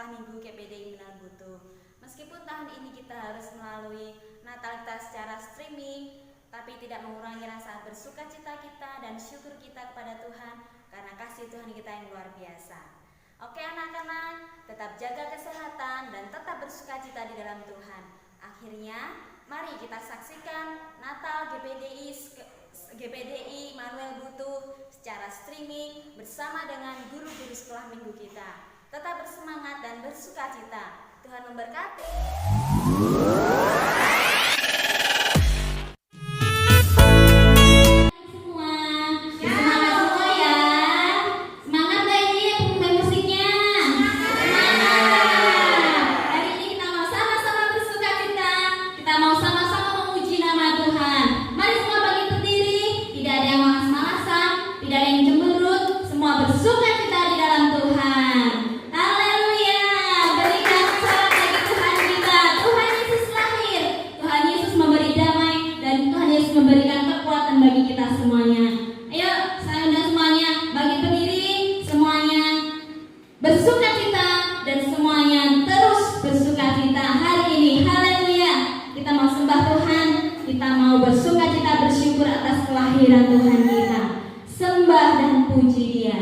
sekolah minggu GPDI Manuel Butuh. Meskipun tahun ini kita harus melalui Natal kita secara streaming, tapi tidak mengurangi rasa bersuka cita kita dan syukur kita kepada Tuhan karena kasih Tuhan kita yang luar biasa. Oke anak-anak, tetap jaga kesehatan dan tetap bersuka cita di dalam Tuhan. Akhirnya, mari kita saksikan Natal GPDI Manuel Butuh secara streaming bersama dengan guru-guru sekolah minggu kita. Tetap bersemangat dan bersuka cita. Tuhan memberkati. Memberikan kekuatan bagi kita semuanya. Ayo, saya undang semuanya bagi berdiri, semuanya bersuka cita dan semuanya terus bersuka cita hari ini. Haleluya. Kita mau sembah Tuhan, kita mau bersuka cita bersyukur atas kelahiran Tuhan kita. Sembah dan puji Dia.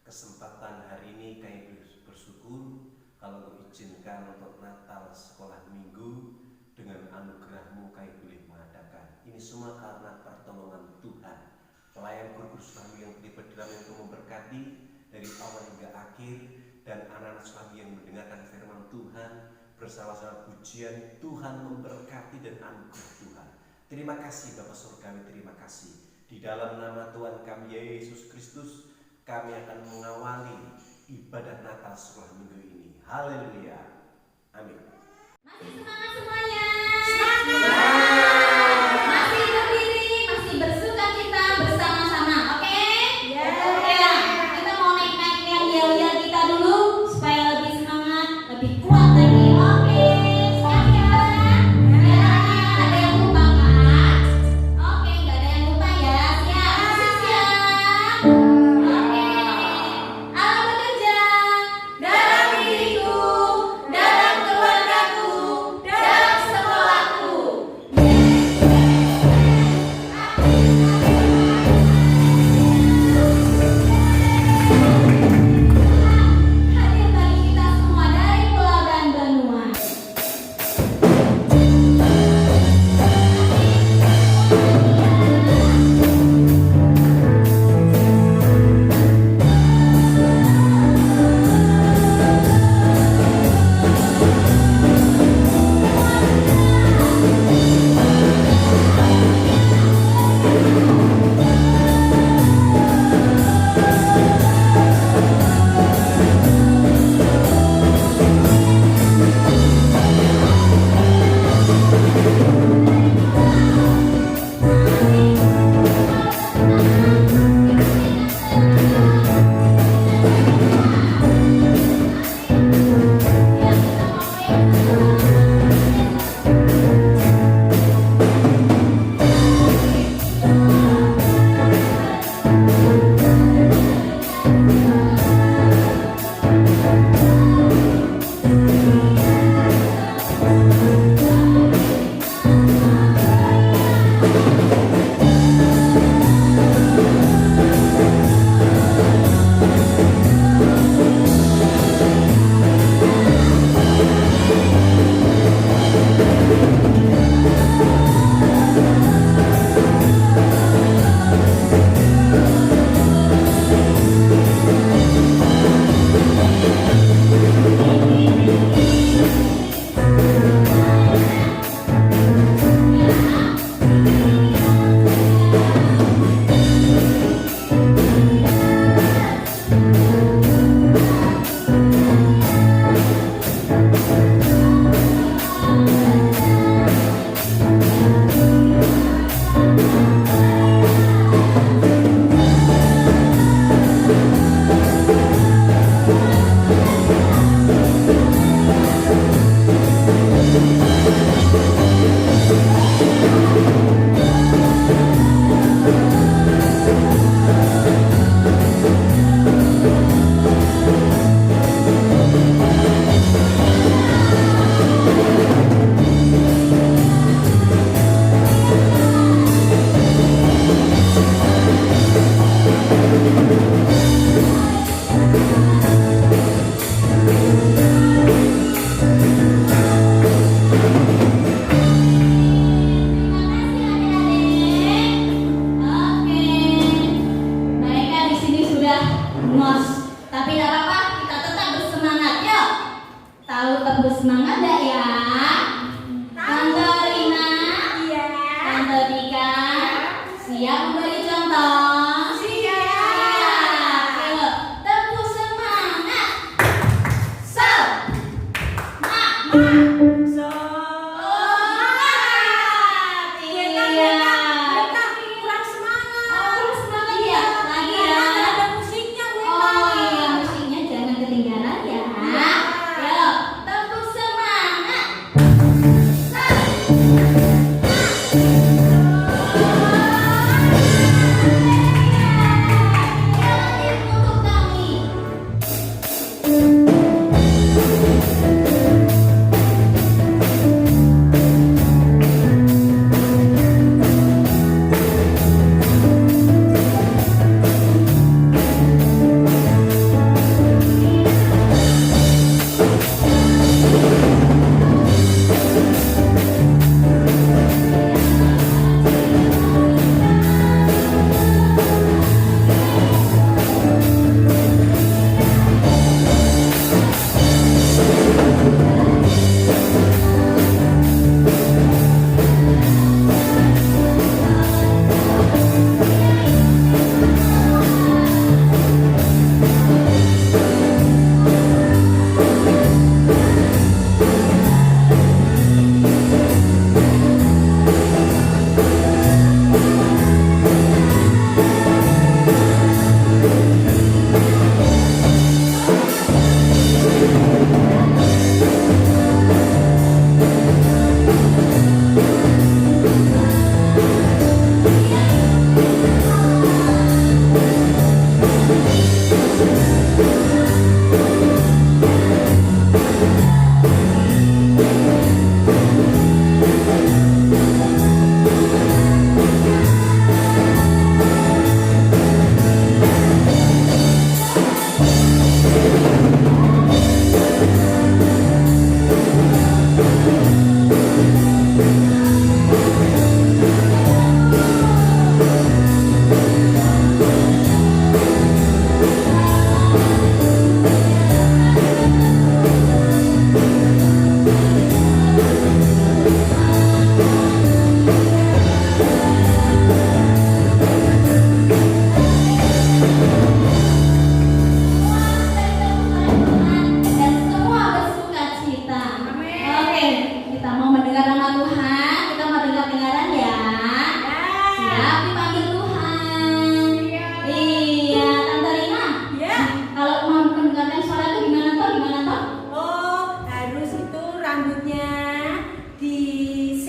Kesempatan hari ini kami bersyukur kalau Engkau izinkan untuk Natal sekolah minggu dengan anugerah-Mu kami boleh mengadakan. Ini semua karena pertolongan Tuhan. Pelayan guru sekolah yang terlibat dalam itu memberkati dari awal hingga akhir, dan anak-anak sekolah yang mendengarkan firman Tuhan bersama-sama pujian Tuhan memberkati dan anugerah Tuhan. Terima kasih Bapa Surgawi, terima kasih. Di dalam nama Tuhan kami Yesus Kristus, kami akan mengawali ibadah Natal sekolah minggu ini. Haleluya. Amin. Masih semangat semuanya? Semangat. Masih berdiri, masih bersuka cita bersama-sama, oke? Ya. Ya. Kita mau naik-naik yang yel-yel kita dulu supaya lebih semangat, lebih kuat lagi. Oke, siap ya? Ya, ada yang lupa kan? Oke, nggak ada yang lupa ya. Siap, masih siap? Oke. Alam bekerja. Dan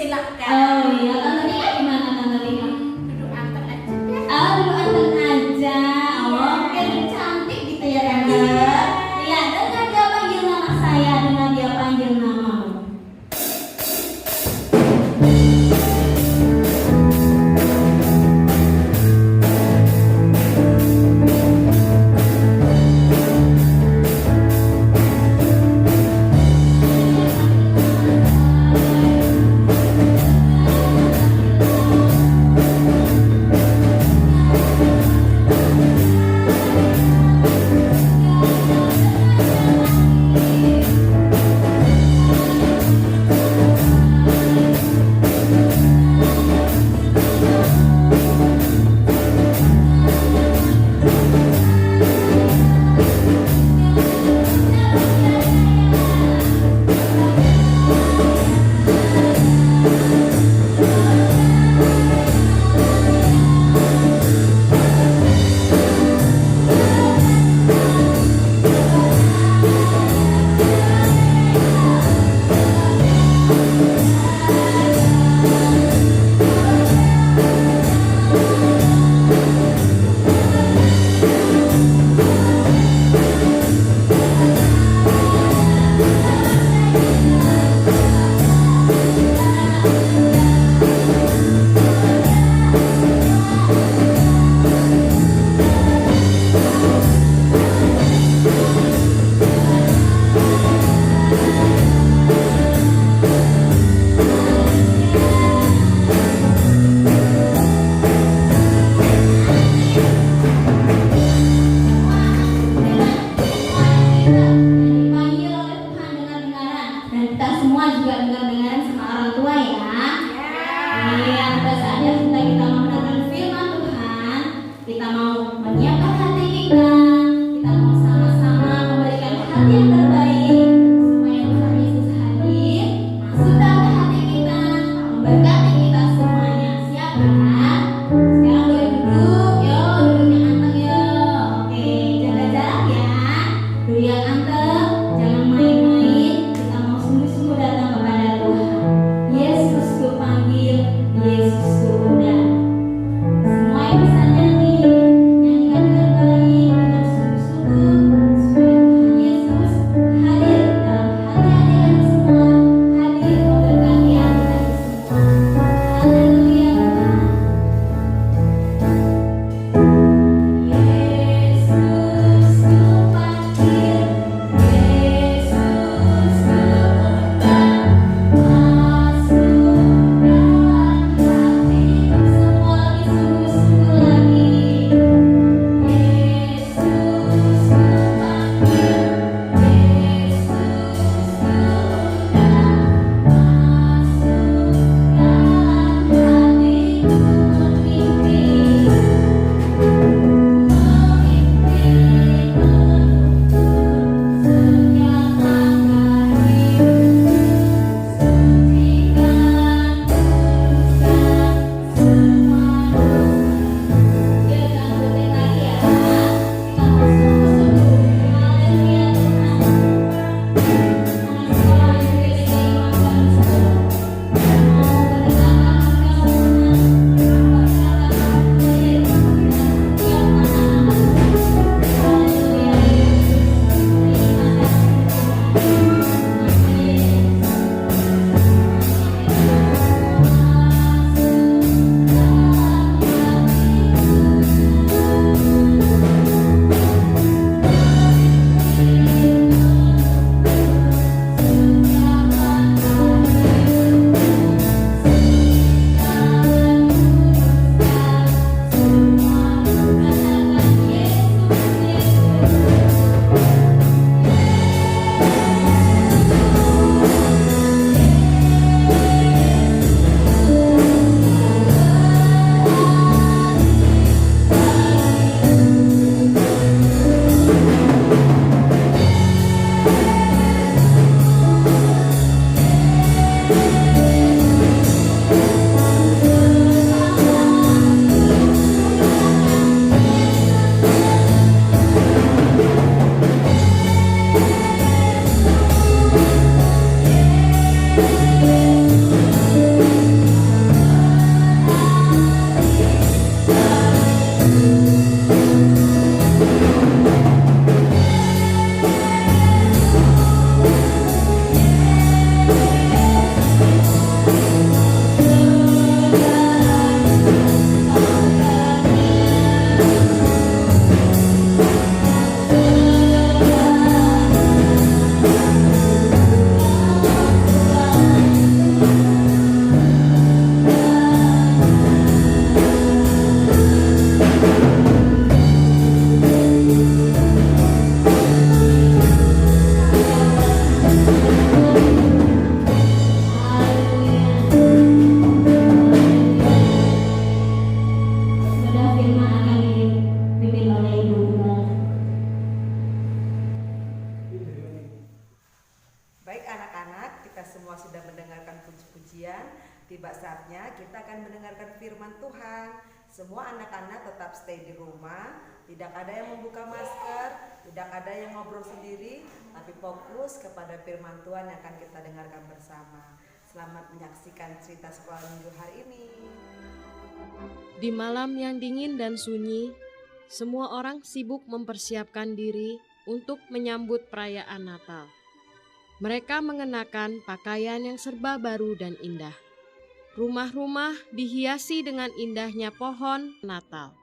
silakan. Oh iya, Tante Rika gimana Tante Rika? Duduk anteng aja deh. Oh, dulu anteng aja. Oke, cantik gitu ya Tante. Iya, dengan dia panggil nama saya, dengan dia panggil namamu. Dipanggil oleh Tuhan dengar-dengaran, dan kita semua juga dengar-dengaran sama orang tua ya. Iya, pada saatnya kita mau mendengarkan firman Tuhan, kita mau menyiapkan hati kita mau sama-sama memberikan hati yang terbaik supaya Tuhan Yesus hadir, masuk dalam hati kita, memberkati kita semuanya. Siap kan? Sekarang boleh duduk, yo, duduknya anteng yo. Oke, jaga jarak ya. Duduk yang anteng, jangan main-main. Kita mau sungguh-sungguh datang kepada Tuhan. Yesus ku panggil, Yesus ku undang. Semua yang bisa nyanyi, nyanyikan dengan baik, dengan sungguh-sungguh, supaya Tuhan Yesus hadir dalam hati adik-adik semua, hadir memberkati adik-adik semua. Haleluya Tuhan. Yesus ku panggil, Yesus ku undang, masuk dalam hatiku. Semua lagi sungguh-sungguh lagi. Yesus ku panggil, Yesus ku undang, masuk dalam hatiku. mendengarkan puji-pujian, tiba saatnya kita akan mendengarkan firman Tuhan. Semua anak-anak tetap stay di rumah, tidak ada yang membuka masker, tidak ada yang ngobrol sendiri, tapi fokus kepada firman Tuhan yang akan kita dengarkan bersama. Selamat menyaksikan cerita sekolah minggu hari ini. Di malam yang dingin dan sunyi, semua orang sibuk mempersiapkan diri untuk menyambut perayaan Natal. Mereka mengenakan pakaian yang serba baru dan indah. Rumah-rumah dihiasi dengan indahnya pohon Natal.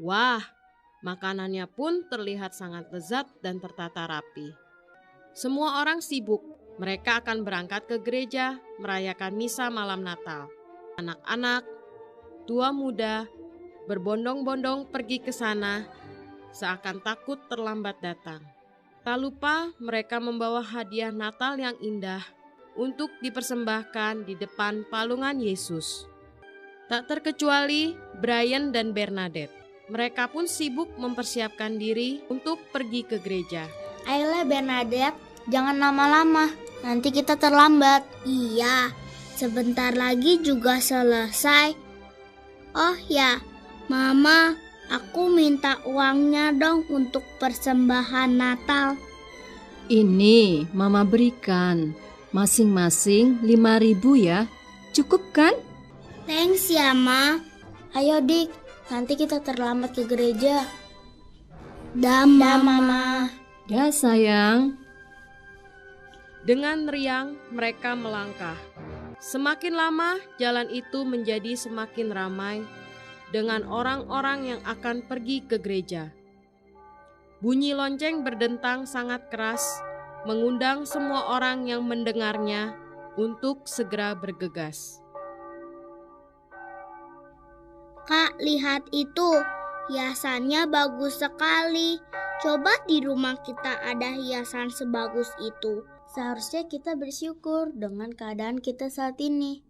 Wah, makanannya pun terlihat sangat lezat dan tertata rapi. Semua orang sibuk. Mereka akan berangkat ke gereja merayakan misa malam Natal. Anak-anak, tua muda, berbondong-bondong pergi ke sana, seakan takut terlambat datang. Tak lupa mereka membawa hadiah Natal yang indah untuk dipersembahkan di depan palungan Yesus. Tak terkecuali Brian dan Bernadette. Mereka pun sibuk mempersiapkan diri untuk pergi ke gereja. Ayolah Bernadette, jangan lama-lama, nanti kita terlambat. Iya, sebentar lagi juga selesai. Oh ya, Mama, aku minta uangnya dong untuk persembahan Natal. Ini Mama berikan, masing-masing 5.000 ya, cukup kan? Thanks ya, Ma. Ayo Dik, nanti kita terlambat ke gereja. Dah, Mama. Ya sayang. Dengan riang mereka melangkah. Semakin lama jalan itu menjadi semakin ramai dengan orang-orang yang akan pergi ke gereja. Bunyi lonceng berdentang sangat keras, mengundang semua orang yang mendengarnya untuk segera bergegas. Kak, lihat itu. Hiasannya bagus sekali. Coba di rumah kita ada hiasan sebagus itu. Seharusnya kita bersyukur dengan keadaan kita saat ini.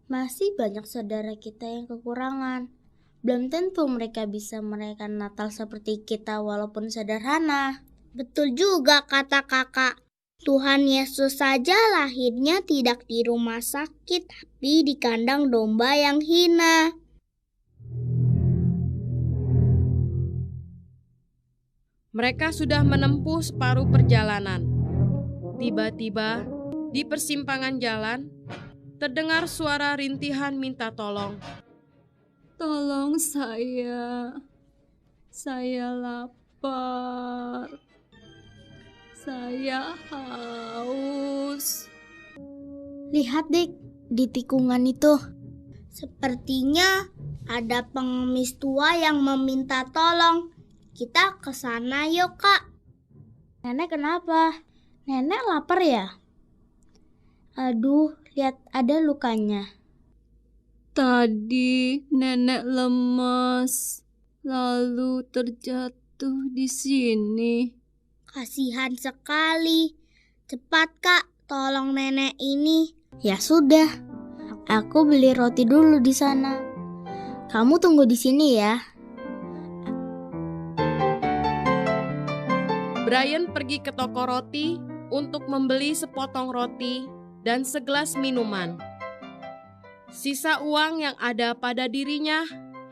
Masih banyak saudara kita yang kekurangan. Belum tentu mereka bisa merayakan Natal seperti kita walaupun sederhana. Betul juga kata kakak. Tuhan Yesus saja lahirnya tidak di rumah sakit, tapi di kandang domba yang hina. Mereka sudah menempuh separuh perjalanan. Tiba-tiba, di persimpangan jalan, terdengar suara rintihan minta tolong. Tolong saya lapar, saya haus. Lihat Dik, di tikungan itu. Sepertinya ada pengemis tua yang meminta tolong. Kita ke sana yuk Kak. Nenek kenapa? Nenek lapar ya? Aduh, lihat ada lukanya. Tadi nenek lemas, lalu terjatuh di sini. Kasihan sekali. Cepat Kak, tolong nenek ini. Ya sudah, aku beli roti dulu di sana. Kamu tunggu di sini ya. Brian pergi ke toko roti untuk membeli sepotong roti dan segelas minuman. Sisa uang yang ada pada dirinya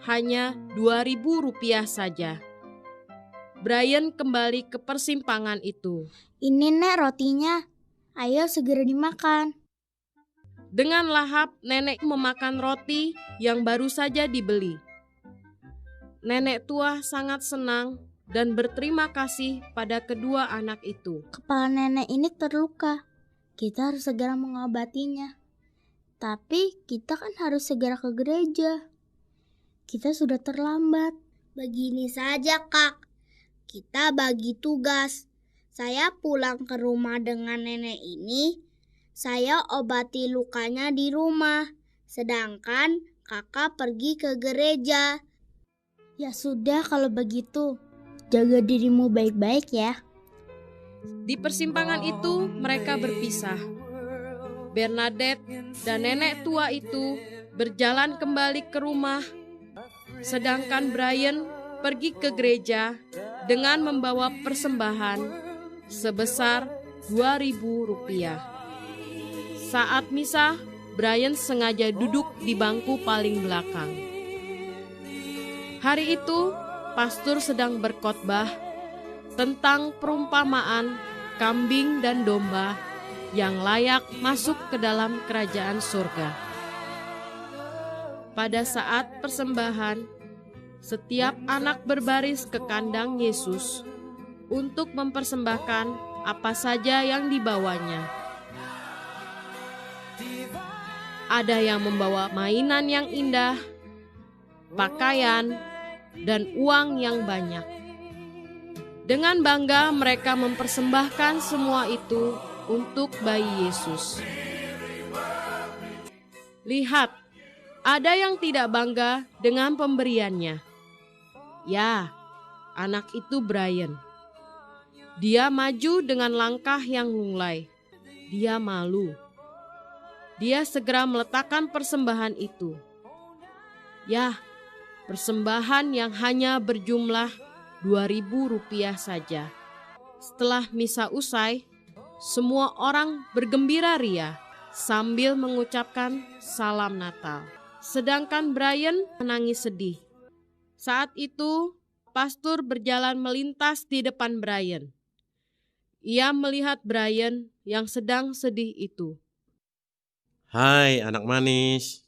hanya Rp2.000 saja. Brian kembali ke persimpangan itu. Ini Nek rotinya. Ayo segera dimakan. Dengan lahap, nenek memakan roti yang baru saja dibeli. Nenek tua sangat senang dan berterima kasih pada kedua anak itu. Kepala nenek ini terluka. Kita harus segera mengobatinya. Tapi kita kan harus segera ke gereja. Kita sudah terlambat. Begini saja Kak. Kita bagi tugas. Saya pulang ke rumah dengan nenek ini. Saya obati lukanya di rumah. Sedangkan kakak pergi ke gereja. Ya sudah kalau begitu. Jaga dirimu baik-baik ya. Di persimpangan itu mereka berpisah. Bernadette dan nenek tua itu berjalan kembali ke rumah, sedangkan Brian pergi ke gereja dengan membawa persembahan sebesar Rp2.000. Saat misa, Brian sengaja duduk di bangku paling belakang. Hari itu, pastor sedang berkhotbah tentang perumpamaan kambing dan domba yang layak masuk ke dalam kerajaan surga. Pada saat persembahan, setiap anak berbaris ke kandang Yesus untuk mempersembahkan apa saja yang dibawanya. Ada yang membawa mainan yang indah, pakaian, dan uang yang banyak. Dengan bangga mereka mempersembahkan semua itu untuk bayi Yesus. Lihat, ada yang tidak bangga dengan pemberiannya. Ya, anak itu Brian. Dia maju dengan langkah yang lunglai. Dia malu. Dia segera meletakkan persembahan itu. Ya, persembahan yang hanya berjumlah Rp2.000 saja. Setelah misa usai, semua orang bergembira ria sambil mengucapkan salam Natal. Sedangkan Brian menangis sedih. Saat itu, pastor berjalan melintas di depan Brian. Ia melihat Brian yang sedang sedih itu. Hai anak manis,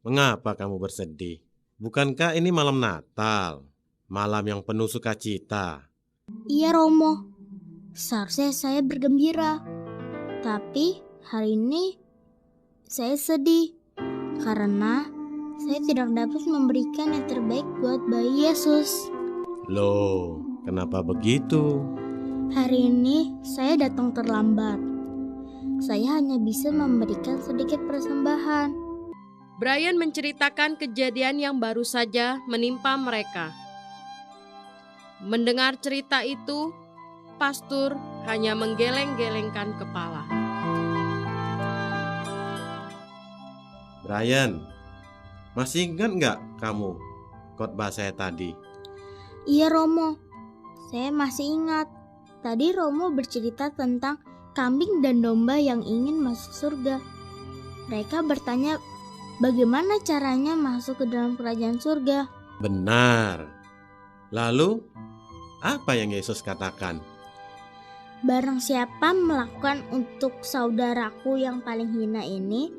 mengapa kamu bersedih? Bukankah ini malam Natal, malam yang penuh sukacita? Iya Romo, seharusnya saya bergembira. Tapi hari ini saya sedih karena saya tidak dapat memberikan yang terbaik buat bayi Yesus. Loh, kenapa begitu? Hari ini saya datang terlambat. Saya hanya bisa memberikan sedikit persembahan. Brian menceritakan kejadian yang baru saja menimpa mereka. Mendengar cerita itu, pastor hanya menggeleng-gelengkan kepala. Brian, masih ingat nggak kamu khotbah saya tadi? Iya Romo, saya masih ingat. Tadi Romo bercerita tentang kambing dan domba yang ingin masuk surga. Mereka bertanya bagaimana caranya masuk ke dalam kerajaan surga. Benar. Lalu, apa yang Yesus katakan? Barang siapa melakukan untuk saudaraku yang paling hina ini,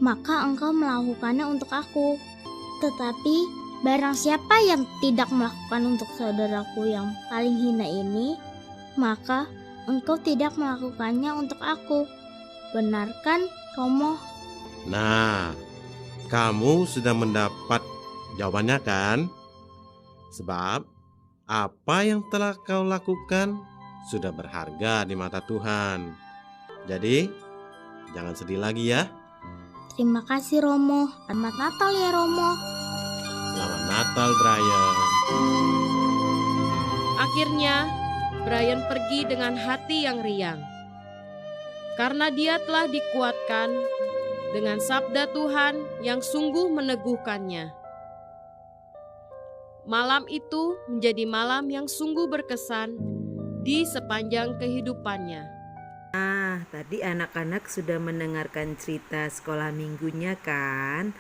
maka engkau melakukannya untuk aku. Tetapi barang siapa yang tidak melakukan untuk saudaraku yang paling hina ini, maka engkau tidak melakukannya untuk aku. Benar kan, Romo? Nah, kamu sudah mendapat jawabannya kan? Sebab apa yang telah kau lakukan sudah berharga di mata Tuhan. Jadi, jangan sedih lagi ya. Terima kasih Romo. Selamat Natal ya Romo. Selamat Natal, Brian. Akhirnya, Brian pergi dengan hati yang riang. Karena dia telah dikuatkan dengan sabda Tuhan yang sungguh meneguhkannya. Malam itu menjadi malam yang sungguh berkesan di sepanjang kehidupannya. Nah, tadi anak-anak sudah mendengarkan cerita sekolah minggunya kan?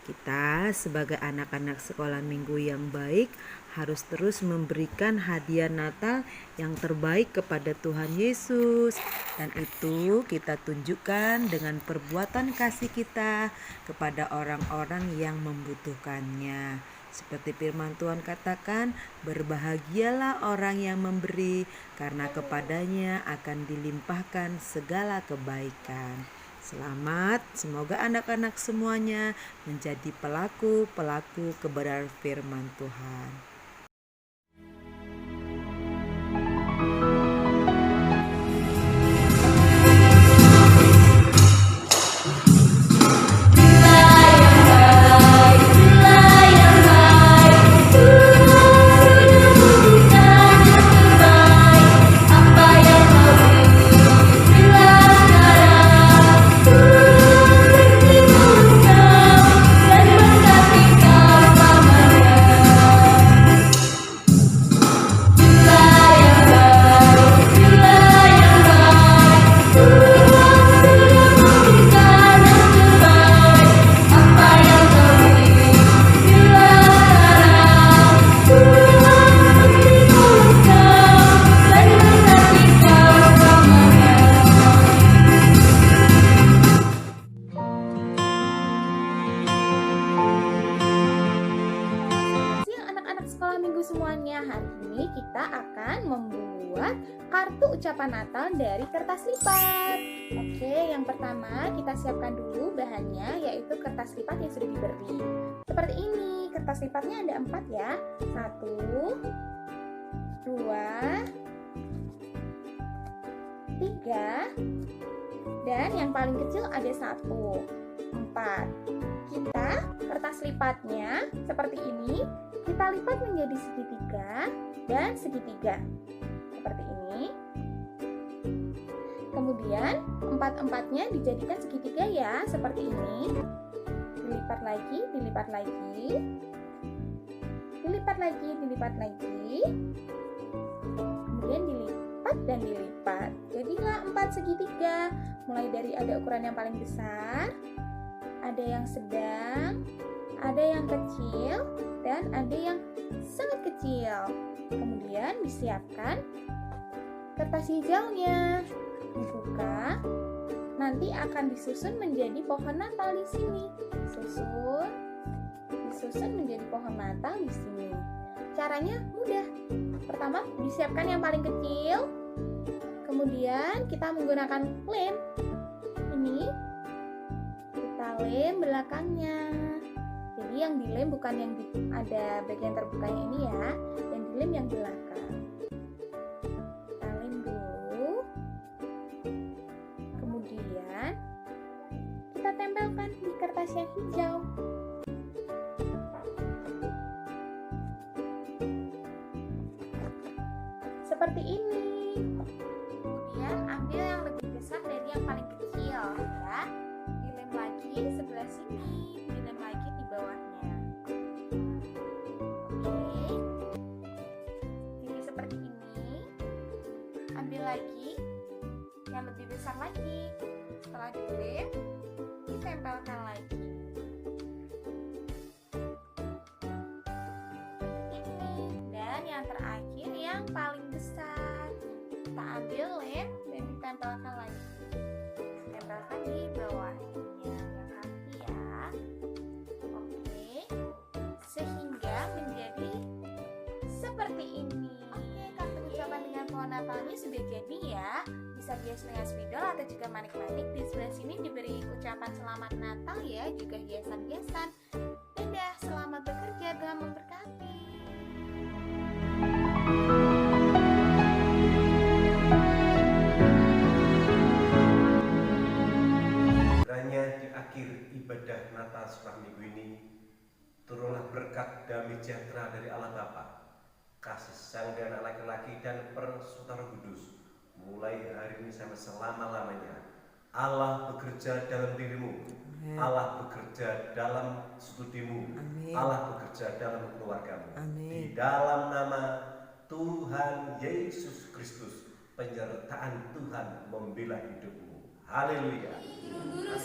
Kita sebagai anak-anak sekolah minggu yang baik harus terus memberikan hadiah Natal yang terbaik kepada Tuhan Yesus. Dan itu kita tunjukkan dengan perbuatan kasih kita kepada orang-orang yang membutuhkannya. Seperti firman Tuhan katakan, berbahagialah orang yang memberi, karena kepadanya akan dilimpahkan segala kebaikan. Selamat, semoga anak-anak semuanya menjadi pelaku-pelaku kebenaran firman Tuhan. ucapannya. Hari ini kita akan membuat kartu ucapan Natal dari kertas lipat. Oke, yang pertama kita siapkan dulu bahannya, yaitu kertas lipat yang sudah diberi. Seperti ini, kertas lipatnya ada 4 ya. 1, 2, 3, dan yang paling kecil ada 1, 4. Kita kertas lipatnya seperti ini, kita lipat menjadi segitiga dan segitiga seperti ini. Kemudian 4-4-nya dijadikan segitiga ya, seperti ini. Dilipat lagi, dilipat lagi, dilipat lagi, dilipat lagi, kemudian dilipat dan dilipat. Jadilah 4 segitiga, mulai dari ada ukuran yang paling besar, ada yang sedang, ada yang kecil, dan ada yang sangat kecil. Kemudian disiapkan kertas hijaunya, dibuka, nanti akan disusun menjadi pohon Natal di sini. Disusun menjadi pohon Natal di sini. Caranya mudah. Pertama, disiapkan yang paling kecil, kemudian kita menggunakan lem. Ini kita lem belakangnya. Jadi yang dilem bukan yang ada bagian terbukanya ini ya, yang dilem yang belakang. Kita lem dulu, kemudian kita tempelkan di kertas yang hijau. Seperti ini. Kemudian ambil yang lebih besar dari yang paling kecil ya. Dilem lagi sebelah sini, dilem lagi di bawahnya. Oke. Jadi seperti ini. Ambil lagi yang lebih besar lagi. Setelah dilem, ditempelkan lagi. Dan yang terakhir yang paling besar, kita ambil lem dan ditempelkan lagi. Tempelkan di bawahnya yang hati ya. Oke, sehingga menjadi seperti ini. Oke, kartu ucapan dengan pohon Natalnya sudah jadi ya. Bisa dihias dengan spidol atau juga manik-manik. Di sebelah sini diberi ucapan selamat Natal ya, juga hiasan-hiasan. Dadah, selamat bekerja, Tuhan memberkati. Kiranya di akhir ibadah Natal setelah minggu ini, turunlah berkat damai sejahtera dari Allah Bapa, kasih sayang dari anak laki-laki dan persekutuan Roh Kudus, mulai hari ini sampai selama-lamanya. Allah bekerja dalam dirimu, Allah bekerja dalam studimu, Allah bekerja dalam keluargamu. Di dalam nama Tuhan Yesus Kristus, penyertaan Tuhan membela hidupmu. Haleluya. Guru-guru